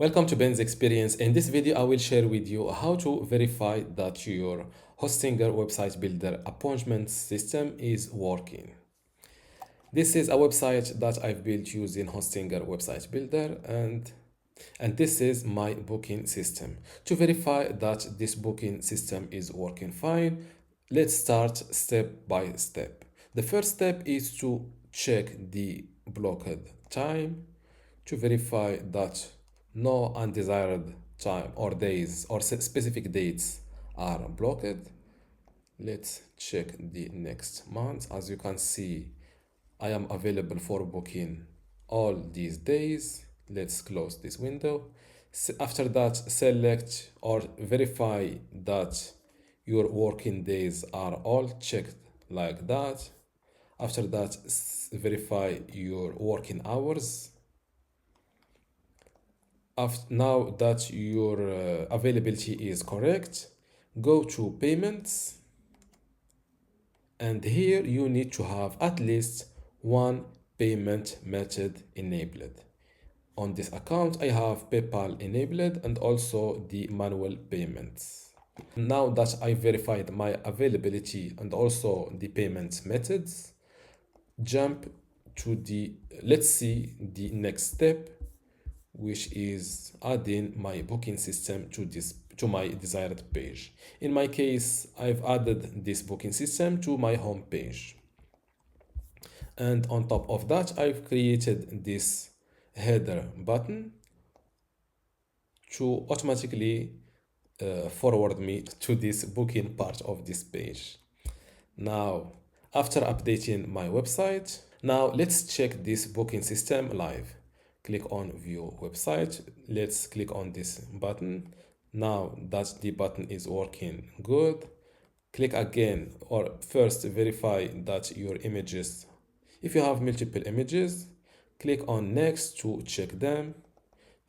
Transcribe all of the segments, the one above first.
Welcome to Ben's Experience. In this video, I will share with you how to verify that your Hostinger website builder appointment system is working. This is a website that I've built using Hostinger website builder and this is my booking system. To verify that this booking system is working fine, let's start step by step. The first step is to check the blocked time to verify that no undesired time or days or specific dates are blocked. Let's check the next month. As you can see, I am available for booking all these days. Let's close this window. After that, select or verify that your working days are all checked like that. After that, verify your working hours. Now that your availability is correct, go to payments, and here you need to have at least one payment method enabled. On this account, I have PayPal enabled and also the manual payments. Now that I verified my availability and also the payment methods, jump to let's see the next step, which is adding my booking system to my desired page. In my case, I've added this booking system to my home page. And on top of that, I've created this header button to automatically forward me to this booking part of this page. Now, after updating my website, now let's check this booking system live. Click on view website. Let's click on this button. Now that the button is working good, click again, or first verify that your images, if you have multiple images, click on next to check them.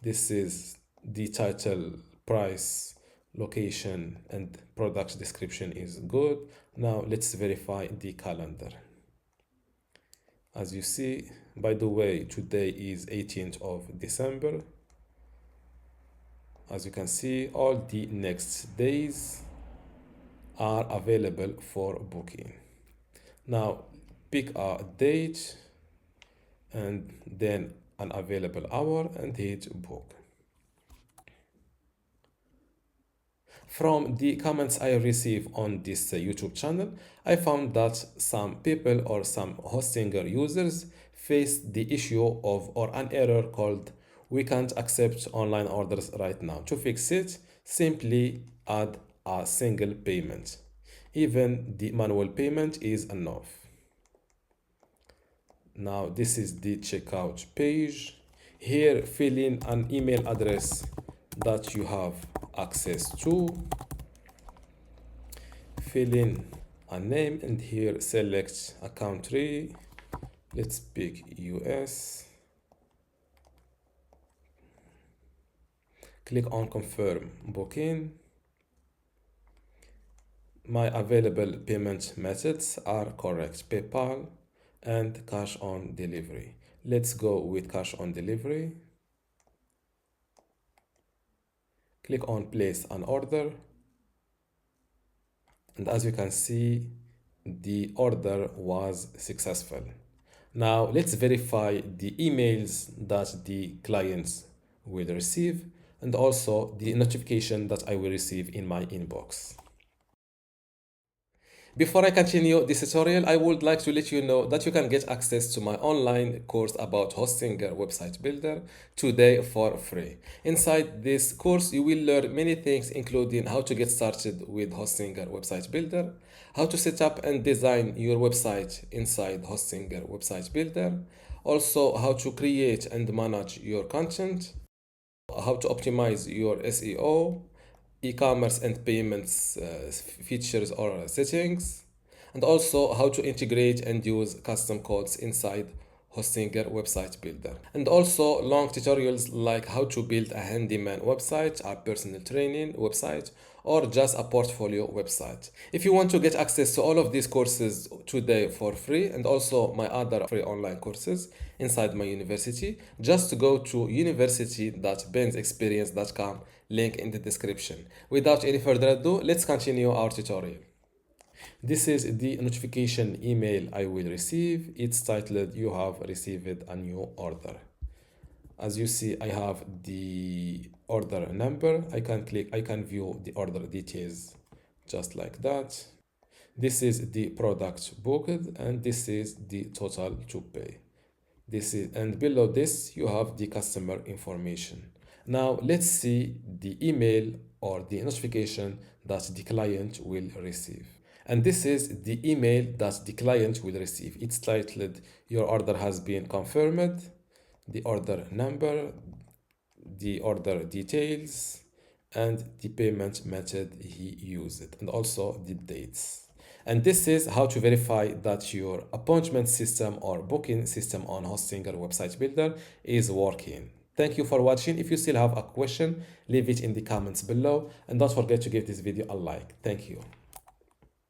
This is the title, price, location, and product description is good. Now let's verify the calendar. As you see, by the way, today is 18th of December. As you can see, all the next days are available for booking. Now pick a date and then an available hour and hit book. From the comments I receive on this YouTube channel, I found that some people or some Hostinger users face the issue of or an error called "we can't accept online orders right now." To fix it, simply add a single payment. Even the manual payment is enough. Now this is the checkout page. Here, fill in an email address that you have access to. Fill in a name and here select a country. Let's pick US. Click on confirm booking. My available payment methods are correct: PayPal and cash on delivery. Let's go with cash on delivery. Click on place an order. And as you can see, the order was successful. Now let's verify the emails that the clients will receive and also the notification that I will receive in my inbox. Before I continue this tutorial, I would like to let you know that you can get access to my online course about Hostinger website builder today for free. Inside this course, you will learn many things, including how to get started with Hostinger website builder, how to set up and design your website inside Hostinger website builder, also how to create and manage your content, how to optimize your SEO, e-commerce and payments features or settings, and also how to integrate and use custom codes inside Hostinger website builder. And also long tutorials like how to build a handyman website, a personal training website, or just a portfolio website. If you want to get access to all of these courses today for free, and also my other free online courses inside my university, just go to university.bensexperience.com, link in the description. Without any further ado, let's continue our tutorial. This is the notification email I will receive. It's titled "You have received a new order." As you see, I have the order number. I can view the order details just like that. This is the product booked, and this is the total to pay. And below this, you have the customer information. Now let's see the email or the notification that the client will receive. And this is the email that the client will receive. It's titled "Your order has been confirmed," the order number, the order details, and the payment method he used, and also the dates. And this is how to verify that your appointment system or booking system on Hostinger Website Builder is working. Thank you for watching. If you still have a question, leave it in the comments below, and don't forget to give this video a like. Thank you.